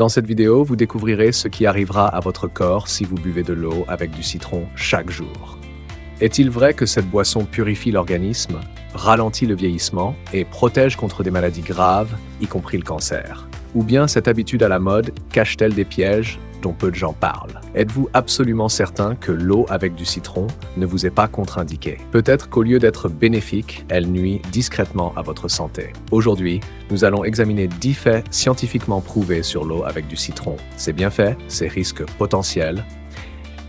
Dans cette vidéo, vous découvrirez ce qui arrivera à votre corps si vous buvez de l'eau avec du citron chaque jour. Est-il vrai que cette boisson purifie l'organisme, ralentit le vieillissement et protège contre des maladies graves, y compris le cancer? Ou bien cette habitude à la mode cache-t-elle des pièges dont peu de gens parlent? Êtes-vous absolument certain que l'eau avec du citron ne vous est pas contre-indiquée? Peut-être qu'au lieu d'être bénéfique, elle nuit discrètement à votre santé. Aujourd'hui, nous allons examiner 10 faits scientifiquement prouvés sur l'eau avec du citron, ses bienfaits, ses risques potentiels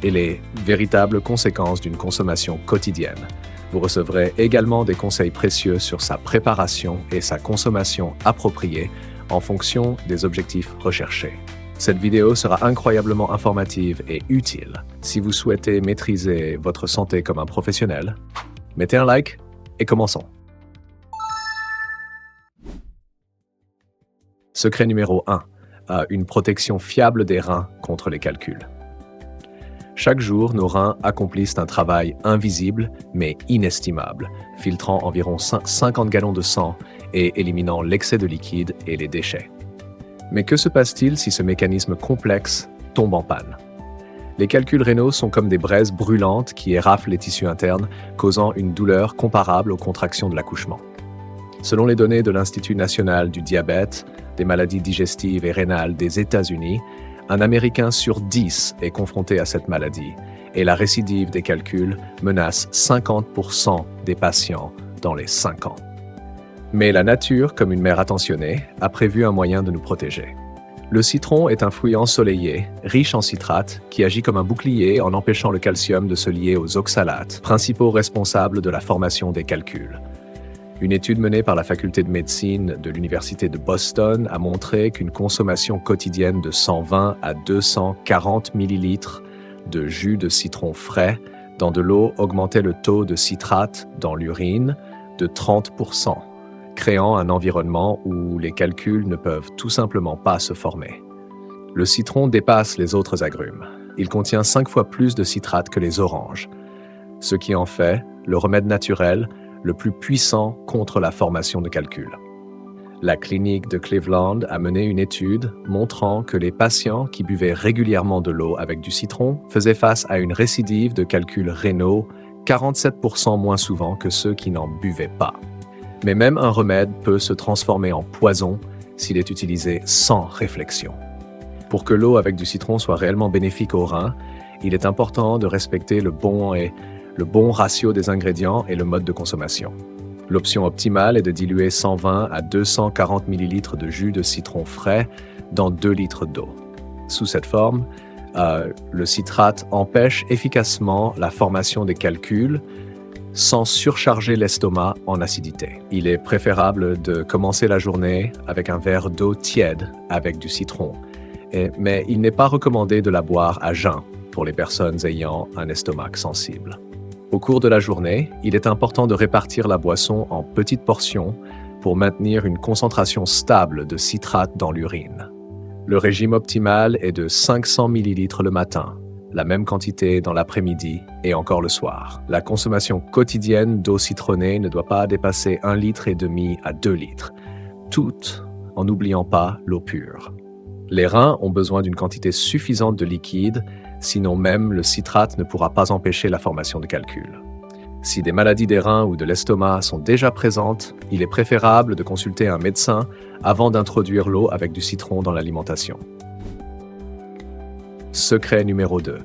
et les véritables conséquences d'une consommation quotidienne. Vous recevrez également des conseils précieux sur sa préparation et sa consommation appropriée en fonction des objectifs recherchés. Cette vidéo sera incroyablement informative et utile. Si vous souhaitez maîtriser votre santé comme un professionnel, mettez un like et commençons. Secret numéro 1. Une protection fiable des reins contre les calculs. Chaque jour, nos reins accomplissent un travail invisible mais inestimable, filtrant environ 50 gallons de sang et éliminant l'excès de liquide et les déchets. Mais que se passe-t-il si ce mécanisme complexe tombe en panne? Les calculs rénaux sont comme des braises brûlantes qui éraflent les tissus internes, causant une douleur comparable aux contractions de l'accouchement. Selon les données de l'Institut national du diabète, des maladies digestives et rénales des États-Unis, un Américain sur 10 est confronté à cette maladie et la récidive des calculs menace 50% des patients dans les 5 ans. Mais la nature, comme une mère attentionnée, a prévu un moyen de nous protéger. Le citron est un fruit ensoleillé, riche en citrate, qui agit comme un bouclier en empêchant le calcium de se lier aux oxalates, principaux responsables de la formation des calculs. Une étude menée par la faculté de médecine de l'Université de Boston a montré qu'une consommation quotidienne de 120 à 240 ml de jus de citron frais dans de l'eau augmentait le taux de citrate dans l'urine de 30%, créant un environnement où les calculs ne peuvent tout simplement pas se former. Le citron dépasse les autres agrumes. Il contient 5 fois plus de citrate que les oranges, ce qui en fait le remède naturel le plus puissant contre la formation de calculs. La clinique de Cleveland a mené une étude montrant que les patients qui buvaient régulièrement de l'eau avec du citron faisaient face à une récidive de calculs rénaux 47% moins souvent que ceux qui n'en buvaient pas. Mais même un remède peut se transformer en poison s'il est utilisé sans réflexion. Pour que l'eau avec du citron soit réellement bénéfique aux reins, il est important de respecter le bon ratio des ingrédients et le mode de consommation. L'option optimale est de diluer 120 à 240 ml de jus de citron frais dans 2 litres d'eau. Sous cette forme, le citrate empêche efficacement la formation des calculs sans surcharger l'estomac en acidité. Il est préférable de commencer la journée avec un verre d'eau tiède avec du citron, mais il n'est pas recommandé de la boire à jeun pour les personnes ayant un estomac sensible. Au cours de la journée, il est important de répartir la boisson en petites portions pour maintenir une concentration stable de citrate dans l'urine. Le régime optimal est de 500 ml le matin, la même quantité dans l'après-midi et encore le soir. La consommation quotidienne d'eau citronnée ne doit pas dépasser 1,5 litre à 2 litres, toutes en n'oubliant pas l'eau pure. Les reins ont besoin d'une quantité suffisante de liquide, sinon même le citrate ne pourra pas empêcher la formation de calculs. Si des maladies des reins ou de l'estomac sont déjà présentes, il est préférable de consulter un médecin avant d'introduire l'eau avec du citron dans l'alimentation. Secret numéro 2.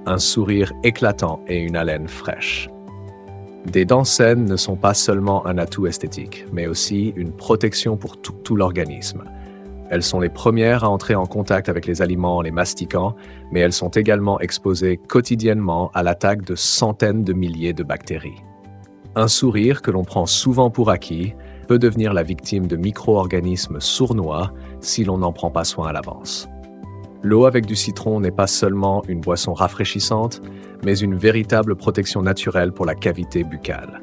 Un sourire éclatant et une haleine fraîche. Des dents saines ne sont pas seulement un atout esthétique, mais aussi une protection pour tout l'organisme. Elles sont les premières à entrer en contact avec les aliments en les mastiquant, mais elles sont également exposées quotidiennement à l'attaque de centaines de milliers de bactéries. Un sourire que l'on prend souvent pour acquis peut devenir la victime de micro-organismes sournois si l'on n'en prend pas soin à l'avance. L'eau avec du citron n'est pas seulement une boisson rafraîchissante, mais une véritable protection naturelle pour la cavité buccale.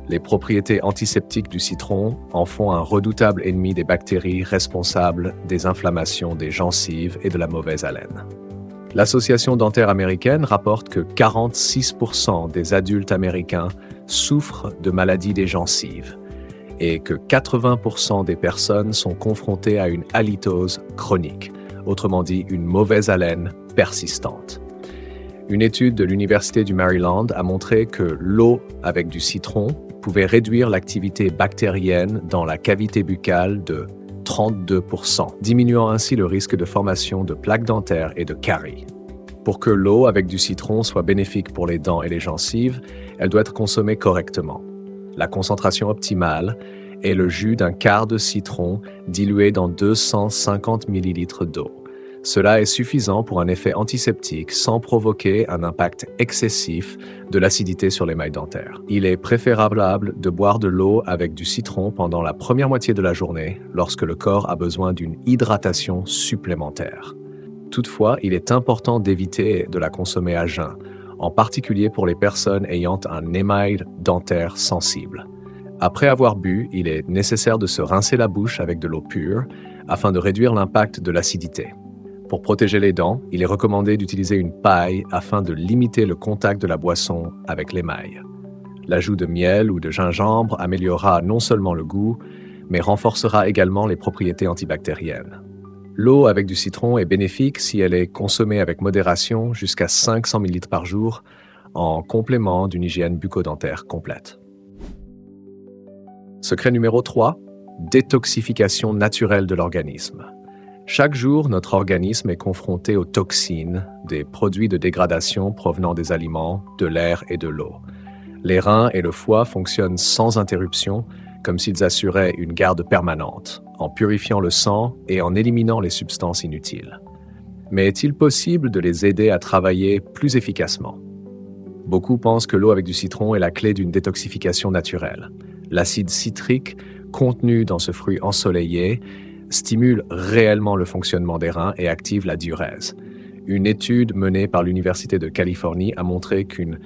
Les propriétés antiseptiques du citron en font un redoutable ennemi des bactéries responsables des inflammations des gencives et de la mauvaise haleine. L'Association dentaire américaine rapporte que 46% des adultes américains souffrent de maladies des gencives et que 80% des personnes sont confrontées à une halitose chronique, autrement dit une mauvaise haleine persistante. Une étude de l'Université du Maryland a montré que l'eau avec du citron pouvait réduire l'activité bactérienne dans la cavité buccale de 32%, diminuant ainsi le risque de formation de plaques dentaires et de caries. Pour que l'eau avec du citron soit bénéfique pour les dents et les gencives, elle doit être consommée correctement. La concentration optimale est le jus d'un quart de citron dilué dans 250 ml d'eau. Cela est suffisant pour un effet antiseptique sans provoquer un impact excessif de l'acidité sur l'émail dentaire. Il est préférable de boire de l'eau avec du citron pendant la première moitié de la journée lorsque le corps a besoin d'une hydratation supplémentaire. Toutefois, il est important d'éviter de la consommer à jeun, en particulier pour les personnes ayant un émail dentaire sensible. Après avoir bu, il est nécessaire de se rincer la bouche avec de l'eau pure afin de réduire l'impact de l'acidité. Pour protéger les dents, il est recommandé d'utiliser une paille afin de limiter le contact de la boisson avec l'émail. L'ajout de miel ou de gingembre améliorera non seulement le goût, mais renforcera également les propriétés antibactériennes. L'eau avec du citron est bénéfique si elle est consommée avec modération jusqu'à 500 ml par jour, en complément d'une hygiène bucco-dentaire complète. Secret numéro 3, détoxification naturelle de l'organisme. Chaque jour, notre organisme est confronté aux toxines, des produits de dégradation provenant des aliments, de l'air et de l'eau. Les reins et le foie fonctionnent sans interruption, comme s'ils assuraient une garde permanente, en purifiant le sang et en éliminant les substances inutiles. Mais est-il possible de les aider à travailler plus efficacement? Beaucoup pensent que l'eau avec du citron est la clé d'une détoxification naturelle. L'acide citrique contenu dans ce fruit ensoleillé stimule réellement le fonctionnement des reins et active la diurèse. Une étude menée par l'Université de Californie a montré qu'une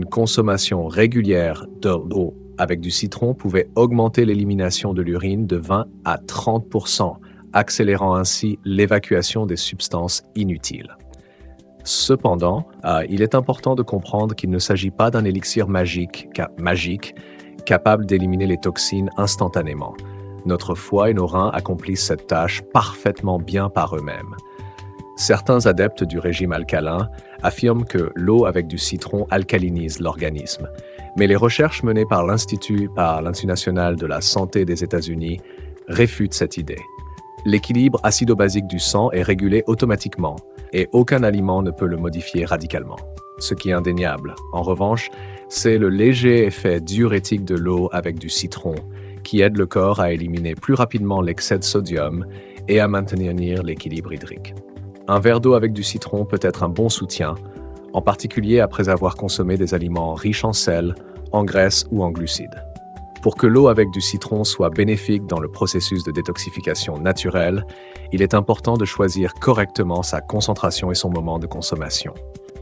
consommation régulière d'eau avec du citron pouvait augmenter l'élimination de l'urine de 20 à 30%, accélérant ainsi l'évacuation des substances inutiles. Cependant, il est important de comprendre qu'il ne s'agit pas d'un élixir magique capable d'éliminer les toxines instantanément. Notre foie et nos reins accomplissent cette tâche parfaitement bien par eux-mêmes. Certains adeptes du régime alcalin affirment que l'eau avec du citron alcalinise l'organisme, mais les recherches menées par l'Institut national de la santé des États-Unis réfutent cette idée. L'équilibre acido-basique du sang est régulé automatiquement et aucun aliment ne peut le modifier radicalement. Ce qui est indéniable, en revanche, c'est le léger effet diurétique de l'eau avec du citron qui aide le corps à éliminer plus rapidement l'excès de sodium et à maintenir l'équilibre hydrique. Un verre d'eau avec du citron peut être un bon soutien, en particulier après avoir consommé des aliments riches en sel, en graisse ou en glucides. Pour que l'eau avec du citron soit bénéfique dans le processus de détoxification naturelle, il est important de choisir correctement sa concentration et son moment de consommation.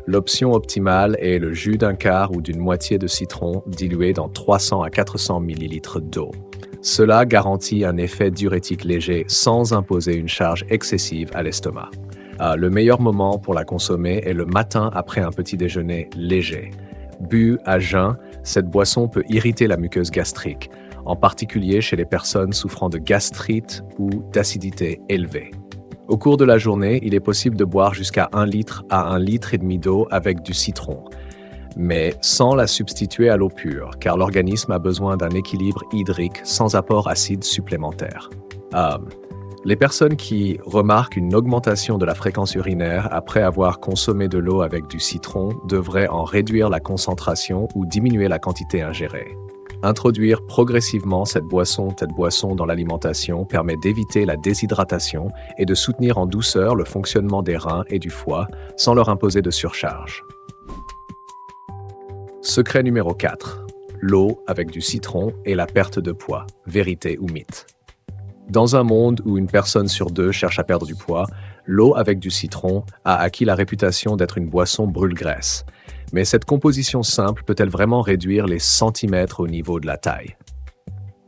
L'option optimale est le jus d'un quart ou d'une moitié de citron dilué dans 300 à 400 ml d'eau. Cela garantit un effet diurétique léger sans imposer une charge excessive à l'estomac. Le meilleur moment pour la consommer est le matin après un petit déjeuner léger. Bu à jeun, cette boisson peut irriter la muqueuse gastrique, en particulier chez les personnes souffrant de gastrite ou d'acidité élevée. Au cours de la journée, il est possible de boire jusqu'à 1 litre à 1,5 litre d'eau avec du citron, mais sans la substituer à l'eau pure, car l'organisme a besoin d'un équilibre hydrique sans apport acide supplémentaire. Les personnes qui remarquent une augmentation de la fréquence urinaire après avoir consommé de l'eau avec du citron devraient en réduire la concentration ou diminuer la quantité ingérée. Introduire progressivement cette boisson dans l'alimentation permet d'éviter la déshydratation et de soutenir en douceur le fonctionnement des reins et du foie sans leur imposer de surcharge. Secret numéro 4. L'eau avec du citron et la perte de poids. Vérité ou mythe? Dans un monde où une personne sur 2 cherche à perdre du poids, l'eau avec du citron a acquis la réputation d'être une boisson brûle-graisse. Mais cette composition simple peut-elle vraiment réduire les centimètres au niveau de la taille?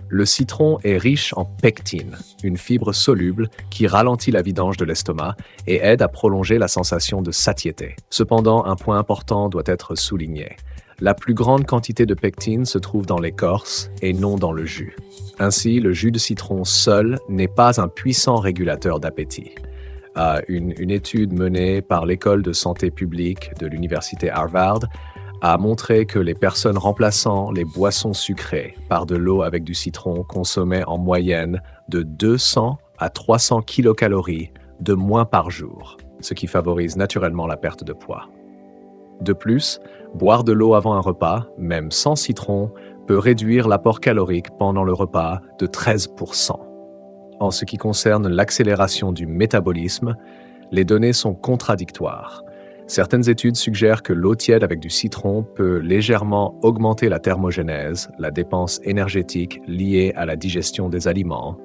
Le citron est riche en pectine, une fibre soluble qui ralentit la vidange de l'estomac et aide à prolonger la sensation de satiété. Cependant, un point important doit être souligné. La plus grande quantité de pectine se trouve dans l'écorce et non dans le jus. Ainsi, le jus de citron seul n'est pas un puissant régulateur d'appétit. Une étude menée par l'École de santé publique de l'Université Harvard a montré que les personnes remplaçant les boissons sucrées par de l'eau avec du citron consommaient en moyenne de 200 à 300 kilocalories de moins par jour, ce qui favorise naturellement la perte de poids. De plus, boire de l'eau avant un repas, même sans citron, peut réduire l'apport calorique pendant le repas de 13%. En ce qui concerne l'accélération du métabolisme, les données sont contradictoires. Certaines études suggèrent que l'eau tiède avec du citron peut légèrement augmenter la thermogénèse, la dépense énergétique liée à la digestion des aliments,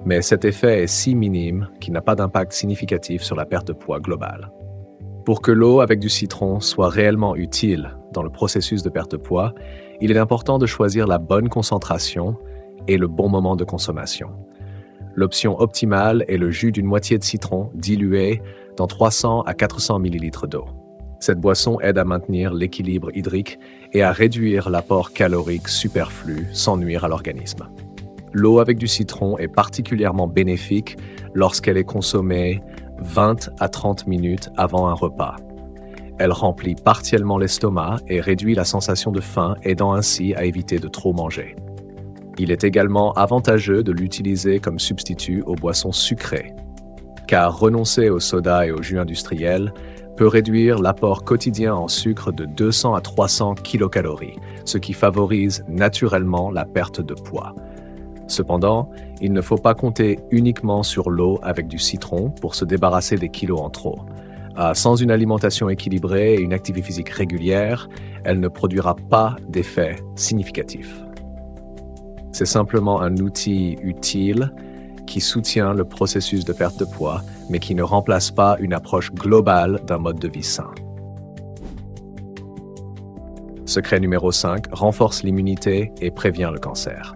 mais cet effet est si minime qu'il n'a pas d'impact significatif sur la perte de poids globale. Pour que l'eau avec du citron soit réellement utile dans le processus de perte de poids, il est important de choisir la bonne concentration et le bon moment de consommation. L'option optimale est le jus d'une moitié de citron dilué dans 300 à 400 ml d'eau. Cette boisson aide à maintenir l'équilibre hydrique et à réduire l'apport calorique superflu sans nuire à l'organisme. L'eau avec du citron est particulièrement bénéfique lorsqu'elle est consommée 20 à 30 minutes avant un repas. Elle remplit partiellement l'estomac et réduit la sensation de faim, aidant ainsi à éviter de trop manger. Il est également avantageux de l'utiliser comme substitut aux boissons sucrées, car renoncer au soda et au jus industriel peut réduire l'apport quotidien en sucre de 200 à 300 kilocalories, ce qui favorise naturellement la perte de poids. Cependant, il ne faut pas compter uniquement sur l'eau avec du citron pour se débarrasser des kilos en trop. Sans une alimentation équilibrée et une activité physique régulière, elle ne produira pas d'effet significatif. C'est simplement un outil utile qui soutient le processus de perte de poids, mais qui ne remplace pas une approche globale d'un mode de vie sain. Secret numéro 5, renforce l'immunité et prévient le cancer.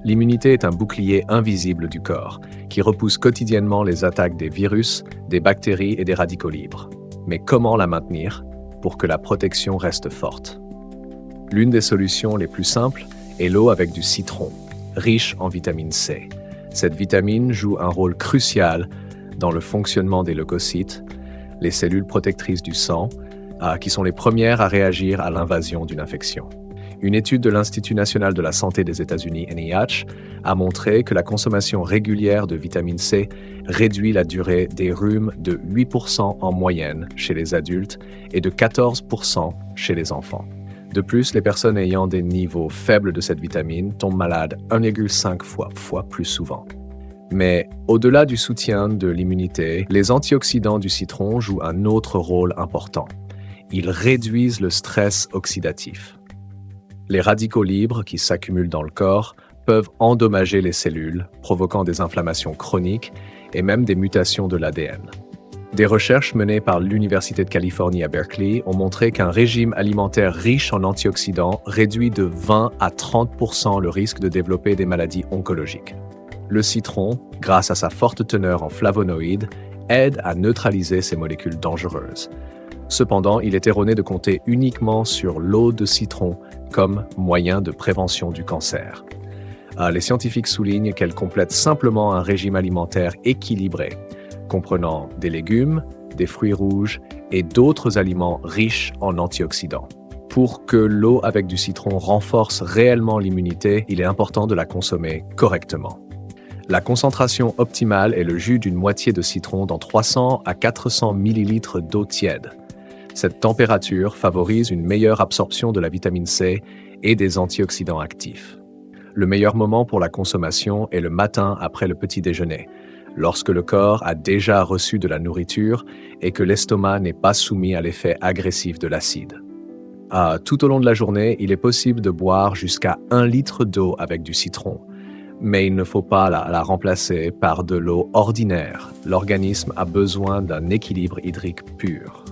L'immunité est un bouclier invisible du corps qui repousse quotidiennement les attaques des virus, des bactéries et des radicaux libres. Mais comment la maintenir pour que la protection reste forte? L'une des solutions les plus simples est l'eau avec du citron, riche en vitamine C. Cette vitamine joue un rôle crucial dans le fonctionnement des leucocytes, les cellules protectrices du sang, qui sont les premières à réagir à l'invasion d'une infection. Une étude de l'Institut national de la santé des États-Unis, NIH, a montré que la consommation régulière de vitamine C réduit la durée des rhumes de 8% en moyenne chez les adultes et de 14% chez les enfants. De plus, les personnes ayant des niveaux faibles de cette vitamine tombent malades 1,5 fois plus souvent. Mais au-delà du soutien de l'immunité, les antioxydants du citron jouent un autre rôle important. Ils réduisent le stress oxydatif. Les radicaux libres qui s'accumulent dans le corps peuvent endommager les cellules, provoquant des inflammations chroniques et même des mutations de l'ADN. Des recherches menées par l'Université de Californie à Berkeley ont montré qu'un régime alimentaire riche en antioxydants réduit de 20 à 30% le risque de développer des maladies oncologiques. Le citron, grâce à sa forte teneur en flavonoïdes, aide à neutraliser ces molécules dangereuses. Cependant, il est erroné de compter uniquement sur l'eau de citron comme moyen de prévention du cancer. Les scientifiques soulignent qu'elle complète simplement un régime alimentaire équilibré, comprenant des légumes, des fruits rouges et d'autres aliments riches en antioxydants. Pour que l'eau avec du citron renforce réellement l'immunité, il est important de la consommer correctement. La concentration optimale est le jus d'une moitié de citron dans 300 à 400 ml d'eau tiède. Cette température favorise une meilleure absorption de la vitamine C et des antioxydants actifs. Le meilleur moment pour la consommation est le matin après le petit déjeuner, lorsque le corps a déjà reçu de la nourriture et que l'estomac n'est pas soumis à l'effet agressif de l'acide. Tout au long de la journée, il est possible de boire jusqu'à 1 litre d'eau avec du citron, mais il ne faut pas la remplacer par de l'eau ordinaire. L'organisme a besoin d'un équilibre hydrique pur.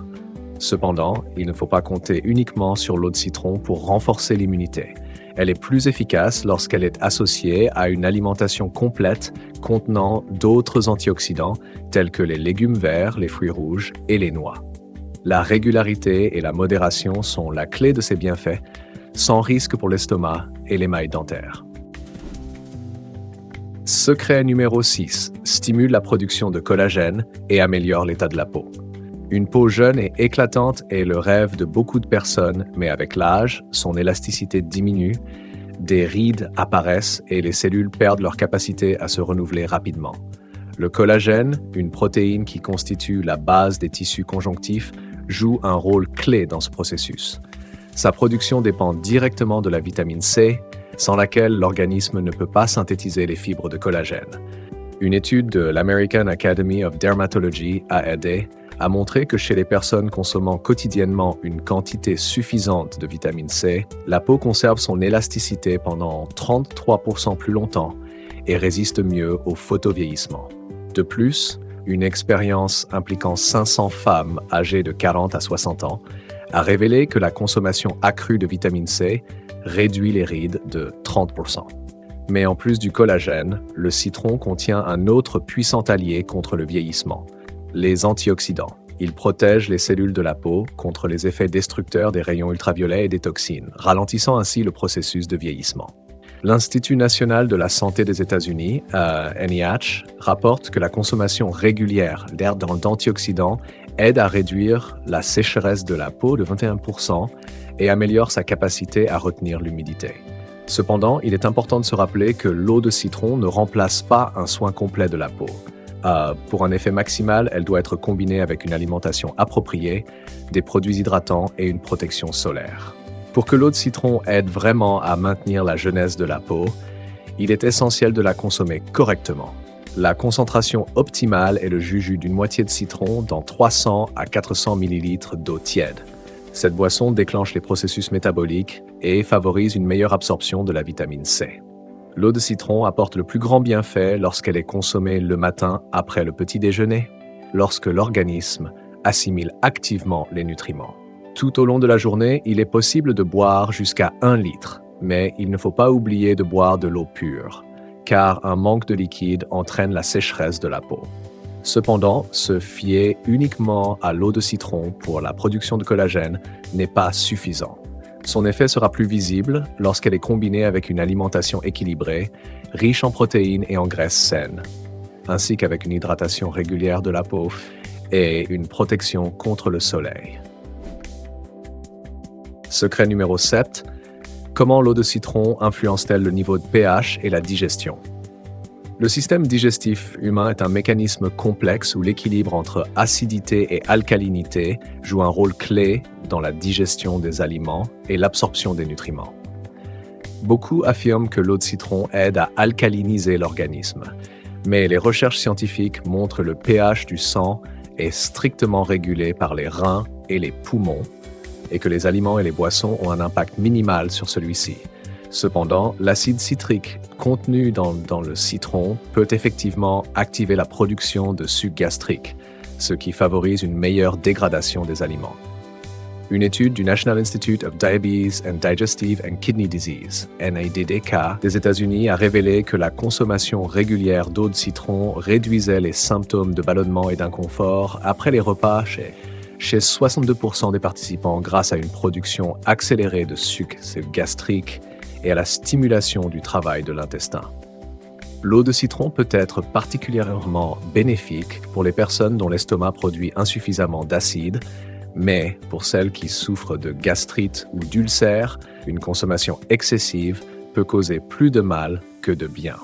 Cependant, il ne faut pas compter uniquement sur l'eau de citron pour renforcer l'immunité. Elle est plus efficace lorsqu'elle est associée à une alimentation complète contenant d'autres antioxydants tels que les légumes verts, les fruits rouges et les noix. La régularité et la modération sont la clé de ces bienfaits, sans risque pour l'estomac et l'émail dentaire. Secret numéro 6. Stimule la production de collagène et améliore l'état de la peau. Une peau jeune et éclatante est le rêve de beaucoup de personnes, mais avec l'âge, son élasticité diminue, des rides apparaissent et les cellules perdent leur capacité à se renouveler rapidement. Le collagène, une protéine qui constitue la base des tissus conjonctifs, joue un rôle clé dans ce processus. Sa production dépend directement de la vitamine C, sans laquelle l'organisme ne peut pas synthétiser les fibres de collagène. Une étude de l'American Academy of Dermatology, AAD, a montré que chez les personnes consommant quotidiennement une quantité suffisante de vitamine C, la peau conserve son élasticité pendant 33% plus longtemps et résiste mieux au photovieillissement. De plus, une expérience impliquant 500 femmes âgées de 40 à 60 ans a révélé que la consommation accrue de vitamine C réduit les rides de 30%. Mais en plus du collagène, le citron contient un autre puissant allié contre le vieillissement, les antioxydants. Ils protègent les cellules de la peau contre les effets destructeurs des rayons ultraviolets et des toxines, ralentissant ainsi le processus de vieillissement. L'Institut national de la santé des États-Unis, NIH, rapporte que la consommation régulière d'antioxydants aide à réduire la sécheresse de la peau de 21% et améliore sa capacité à retenir l'humidité. Cependant, il est important de se rappeler que l'eau de citron ne remplace pas un soin complet de la peau. Pour un effet maximal, elle doit être combinée avec une alimentation appropriée, des produits hydratants et une protection solaire. Pour que l'eau de citron aide vraiment à maintenir la jeunesse de la peau, il est essentiel de la consommer correctement. La concentration optimale est le jus d'une moitié de citron dans 300 à 400 ml d'eau tiède. Cette boisson déclenche les processus métaboliques et favorise une meilleure absorption de la vitamine C. L'eau de citron apporte le plus grand bienfait lorsqu'elle est consommée le matin après le petit déjeuner, lorsque l'organisme assimile activement les nutriments. Tout au long de la journée, il est possible de boire jusqu'à 1 litre, mais il ne faut pas oublier de boire de l'eau pure, car un manque de liquide entraîne la sécheresse de la peau. Cependant, se fier uniquement à l'eau de citron pour la production de collagène n'est pas suffisant. Son effet sera plus visible lorsqu'elle est combinée avec une alimentation équilibrée, riche en protéines et en graisses saines, ainsi qu'avec une hydratation régulière de la peau et une protection contre le soleil. Secret numéro 7. Comment l'eau de citron influence-t-elle le niveau de pH et la digestion? Le système digestif humain est un mécanisme complexe où l'équilibre entre acidité et alcalinité joue un rôle clé dans la digestion des aliments et l'absorption des nutriments. Beaucoup affirment que l'eau de citron aide à alcaliniser l'organisme, mais les recherches scientifiques montrent que le pH du sang est strictement régulé par les reins et les poumons et que les aliments et les boissons ont un impact minimal sur celui-ci. Cependant, l'acide citrique contenu dans le citron peut effectivement activer la production de suc gastrique, ce qui favorise une meilleure dégradation des aliments. Une étude du National Institute of Diabetes and Digestive and Kidney Disease, NIDDK, des États-Unis a révélé que la consommation régulière d'eau de citron réduisait les symptômes de ballonnement et d'inconfort après les repas chez 62% des participants grâce à une production accélérée de suc gastrique et à la stimulation du travail de l'intestin. L'eau de citron peut être particulièrement bénéfique pour les personnes dont l'estomac produit insuffisamment d'acide, mais pour celles qui souffrent de gastrite ou d'ulcères, une consommation excessive peut causer plus de mal que de bien.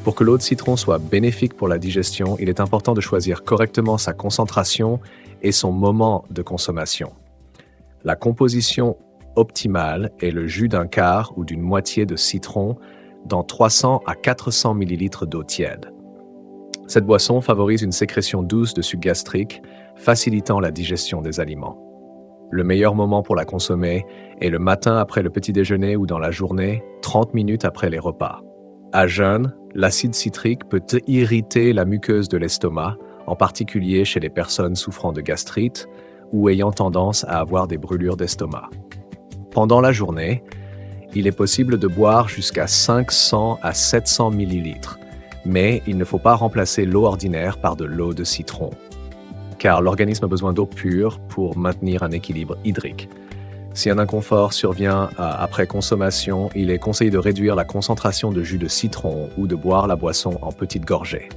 Pour que l'eau de citron soit bénéfique pour la digestion, il est important de choisir correctement sa concentration et son moment de consommation. La composition optimale est le jus d'un quart ou d'une moitié de citron dans 300 à 400 ml d'eau tiède. Cette boisson favorise une sécrétion douce de suc gastrique, facilitant la digestion des aliments. Le meilleur moment pour la consommer est le matin après le petit déjeuner ou dans la journée, 30 minutes après les repas. À jeun, l'acide citrique peut irriter la muqueuse de l'estomac, en particulier chez les personnes souffrant de gastrite ou ayant tendance à avoir des brûlures d'estomac. Pendant la journée, il est possible de boire jusqu'à 500 à 700 ml, mais il ne faut pas remplacer l'eau ordinaire par de l'eau de citron, car l'organisme a besoin d'eau pure pour maintenir un équilibre hydrique. Si un inconfort survient après consommation, il est conseillé de réduire la concentration de jus de citron ou de boire la boisson en petites gorgées.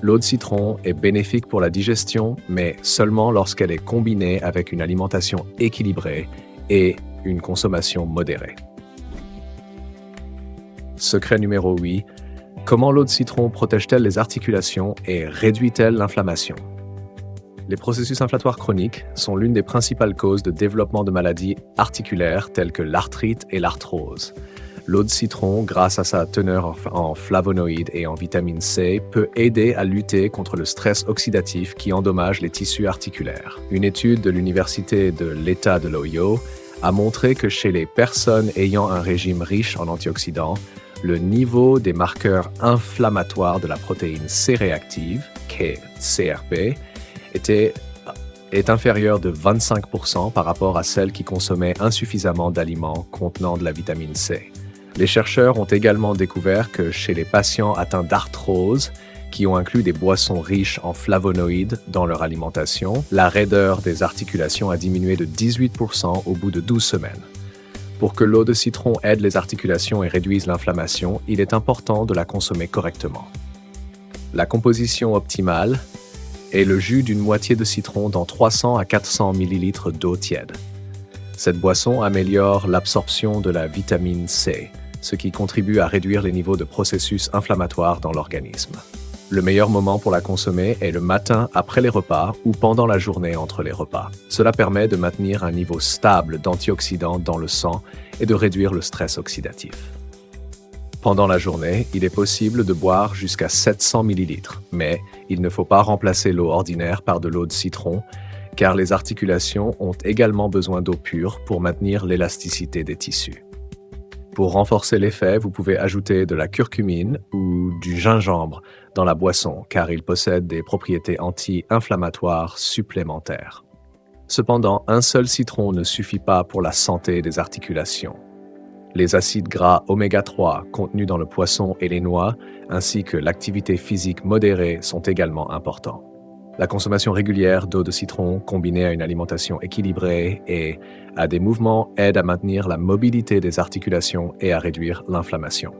L'eau de citron est bénéfique pour la digestion, mais seulement lorsqu'elle est combinée avec une alimentation équilibrée et une consommation modérée. Secret numéro 8. Comment l'eau de citron protège-t-elle les articulations et réduit-elle l'inflammation? Les processus inflammatoires chroniques sont l'une des principales causes de développement de maladies articulaires telles que l'arthrite et l'arthrose. L'eau de citron, grâce à sa teneur en flavonoïdes et en vitamine C, peut aider à lutter contre le stress oxydatif qui endommage les tissus articulaires. Une étude de l'Université de l'État de l'Ohio a montré que chez les personnes ayant un régime riche en antioxydants, le niveau des marqueurs inflammatoires de la protéine C réactive, CRP, est inférieur de 25% par rapport à celles qui consommaient insuffisamment d'aliments contenant de la vitamine C. Les chercheurs ont également découvert que chez les patients atteints d'arthrose, qui ont inclus des boissons riches en flavonoïdes dans leur alimentation, la raideur des articulations a diminué de 18% au bout de 12 semaines. Pour que l'eau de citron aide les articulations et réduise l'inflammation, il est important de la consommer correctement. La composition optimale est le jus d'une moitié de citron dans 300 à 400 ml d'eau tiède. Cette boisson améliore l'absorption de la vitamine C, ce qui contribue à réduire les niveaux de processus inflammatoires dans l'organisme. Le meilleur moment pour la consommer est le matin après les repas ou pendant la journée entre les repas. Cela permet de maintenir un niveau stable d'antioxydants dans le sang et de réduire le stress oxydatif. Pendant la journée, il est possible de boire jusqu'à 700 ml, mais il ne faut pas remplacer l'eau ordinaire par de l'eau de citron, car les articulations ont également besoin d'eau pure pour maintenir l'élasticité des tissus. Pour renforcer l'effet, vous pouvez ajouter de la curcumine ou du gingembre dans la boisson, car il possède des propriétés anti-inflammatoires supplémentaires. Cependant, un seul citron ne suffit pas pour la santé des articulations. Les acides gras oméga 3 contenus dans le poisson et les noix, ainsi que l'activité physique modérée sont également importants. La consommation régulière d'eau de citron combinée à une alimentation équilibrée et à des mouvements aide à maintenir la mobilité des articulations et à réduire l'inflammation.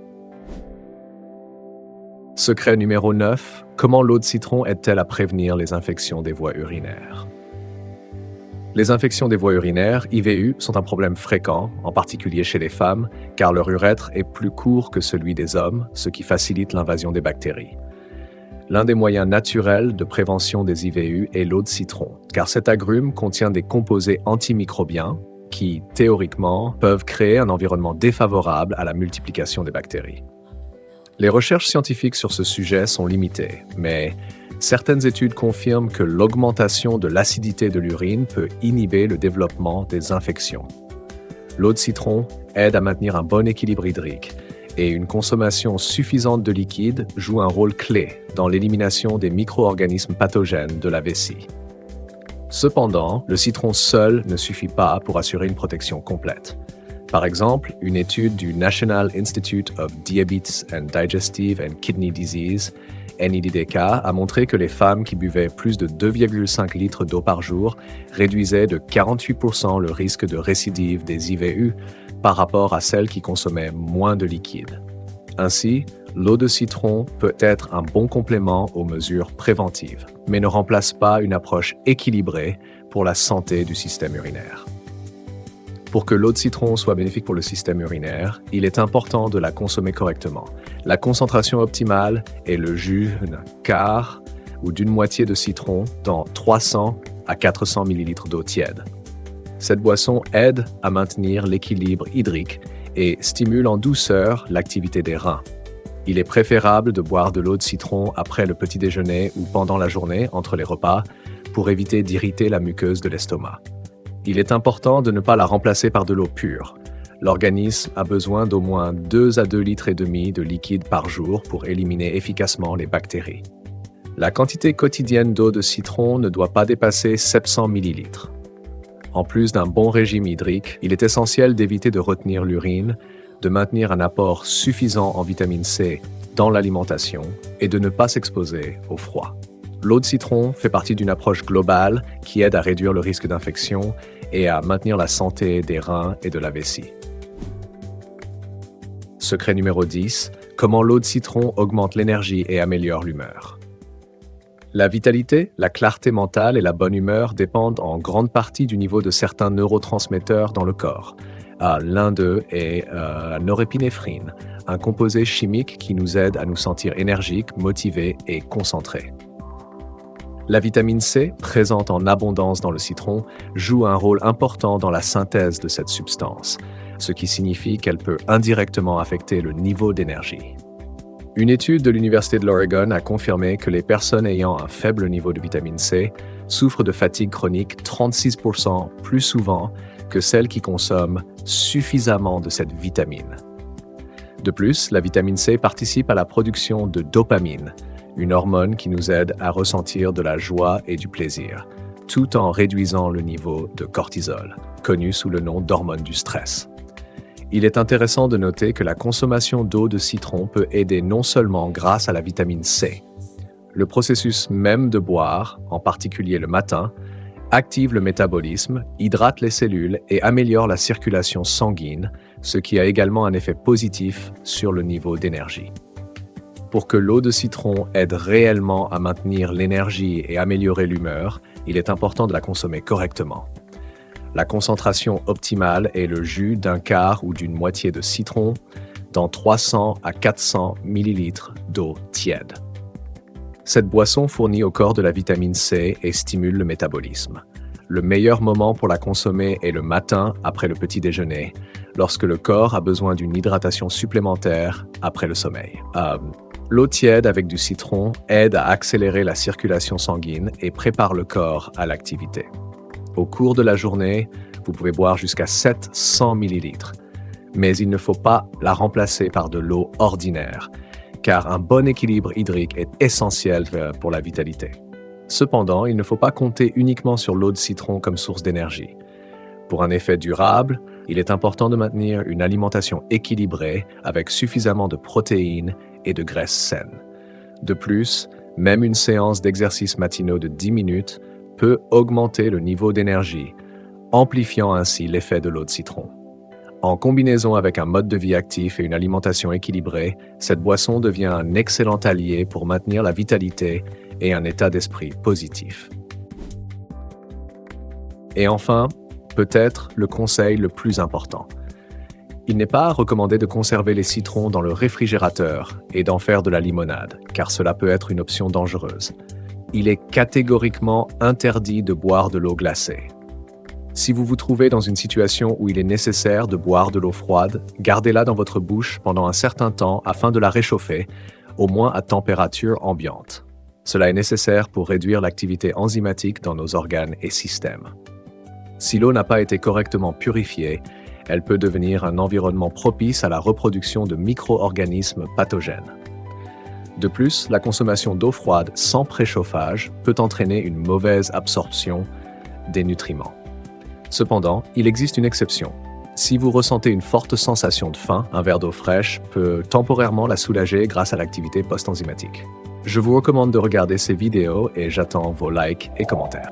Secret numéro 9. Comment l'eau de citron aide-t-elle à prévenir les infections des voies urinaires? Les infections des voies urinaires, IVU, sont un problème fréquent, en particulier chez les femmes, car leur urètre est plus court que celui des hommes, ce qui facilite l'invasion des bactéries. L'un des moyens naturels de prévention des IVU est l'eau de citron, car cet agrume contient des composés antimicrobiens qui, théoriquement, peuvent créer un environnement défavorable à la multiplication des bactéries. Les recherches scientifiques sur ce sujet sont limitées, mais certaines études confirment que l'augmentation de l'acidité de l'urine peut inhiber le développement des infections. L'eau de citron aide à maintenir un bon équilibre hydrique et une consommation suffisante de liquide joue un rôle clé dans l'élimination des micro-organismes pathogènes de la vessie. Cependant, le citron seul ne suffit pas pour assurer une protection complète. Par exemple, une étude du National Institute of Diabetes and Digestive and Kidney Disease, NIDDK, a montré que les femmes qui buvaient plus de 2,5 litres d'eau par jour réduisaient de 48% le risque de récidive des IVU par rapport à celles qui consommaient moins de liquide. Ainsi, l'eau de citron peut être un bon complément aux mesures préventives, mais ne remplace pas une approche équilibrée pour la santé du système urinaire. Pour que l'eau de citron soit bénéfique pour le système urinaire, il est important de la consommer correctement. La concentration optimale est le jus d'un quart ou d'une moitié de citron dans 300 à 400 ml d'eau tiède. Cette boisson aide à maintenir l'équilibre hydrique et stimule en douceur l'activité des reins. Il est préférable de boire de l'eau de citron après le petit déjeuner ou pendant la journée entre les repas pour éviter d'irriter la muqueuse de l'estomac. Il est important de ne pas la remplacer par de l'eau pure. L'organisme a besoin d'au moins 2 à 2,5 litres de liquide par jour pour éliminer efficacement les bactéries. La quantité quotidienne d'eau de citron ne doit pas dépasser 700 ml. En plus d'un bon régime hydrique, il est essentiel d'éviter de retenir l'urine, de maintenir un apport suffisant en vitamine C dans l'alimentation et de ne pas s'exposer au froid. L'eau de citron fait partie d'une approche globale qui aide à réduire le risque d'infection et à maintenir la santé des reins et de la vessie. Secret numéro 10, comment l'eau de citron augmente l'énergie et améliore l'humeur. La vitalité, la clarté mentale et la bonne humeur dépendent en grande partie du niveau de certains neurotransmetteurs dans le corps. L'un d'eux est la norépinéphrine, un composé chimique qui nous aide à nous sentir énergiques, motivés et concentrés. La vitamine C, présente en abondance dans le citron, joue un rôle important dans la synthèse de cette substance, ce qui signifie qu'elle peut indirectement affecter le niveau d'énergie. Une étude de l'Université de l'Oregon a confirmé que les personnes ayant un faible niveau de vitamine C souffrent de fatigue chronique 36% plus souvent que celles qui consomment suffisamment de cette vitamine. De plus, la vitamine C participe à la production de dopamine, une hormone qui nous aide à ressentir de la joie et du plaisir, tout en réduisant le niveau de cortisol, connu sous le nom d'hormone du stress. Il est intéressant de noter que la consommation d'eau de citron peut aider non seulement grâce à la vitamine C. Le processus même de boire, en particulier le matin, active le métabolisme, hydrate les cellules et améliore la circulation sanguine, ce qui a également un effet positif sur le niveau d'énergie. Pour que l'eau de citron aide réellement à maintenir l'énergie et améliorer l'humeur, il est important de la consommer correctement. La concentration optimale est le jus d'un quart ou d'une moitié de citron dans 300 à 400 ml d'eau tiède. Cette boisson fournit au corps de la vitamine C et stimule le métabolisme. Le meilleur moment pour la consommer est le matin après le petit déjeuner, lorsque le corps a besoin d'une hydratation supplémentaire après le sommeil. L'eau tiède avec du citron aide à accélérer la circulation sanguine et prépare le corps à l'activité. Au cours de la journée, vous pouvez boire jusqu'à 700 ml, mais il ne faut pas la remplacer par de l'eau ordinaire, car un bon équilibre hydrique est essentiel pour la vitalité. Cependant, il ne faut pas compter uniquement sur l'eau de citron comme source d'énergie. Pour un effet durable, il est important de maintenir une alimentation équilibrée avec suffisamment de protéines et de graisses saines. De plus, même une séance d'exercice matinaux de 10 minutes peut augmenter le niveau d'énergie, amplifiant ainsi l'effet de l'eau de citron. En combinaison avec un mode de vie actif et une alimentation équilibrée, cette boisson devient un excellent allié pour maintenir la vitalité et un état d'esprit positif. Et enfin, peut-être le conseil le plus important. Il n'est pas recommandé de conserver les citrons dans le réfrigérateur et d'en faire de la limonade, car cela peut être une option dangereuse. Il est catégoriquement interdit de boire de l'eau glacée. Si vous vous trouvez dans une situation où il est nécessaire de boire de l'eau froide, gardez-la dans votre bouche pendant un certain temps afin de la réchauffer, au moins à température ambiante. Cela est nécessaire pour réduire l'activité enzymatique dans nos organes et systèmes. Si l'eau n'a pas été correctement purifiée, elle peut devenir un environnement propice à la reproduction de micro-organismes pathogènes. De plus, la consommation d'eau froide sans préchauffage peut entraîner une mauvaise absorption des nutriments. Cependant, il existe une exception. Si vous ressentez une forte sensation de faim, un verre d'eau fraîche peut temporairement la soulager grâce à l'activité post-enzymatique. Je vous recommande de regarder ces vidéos et j'attends vos likes et commentaires.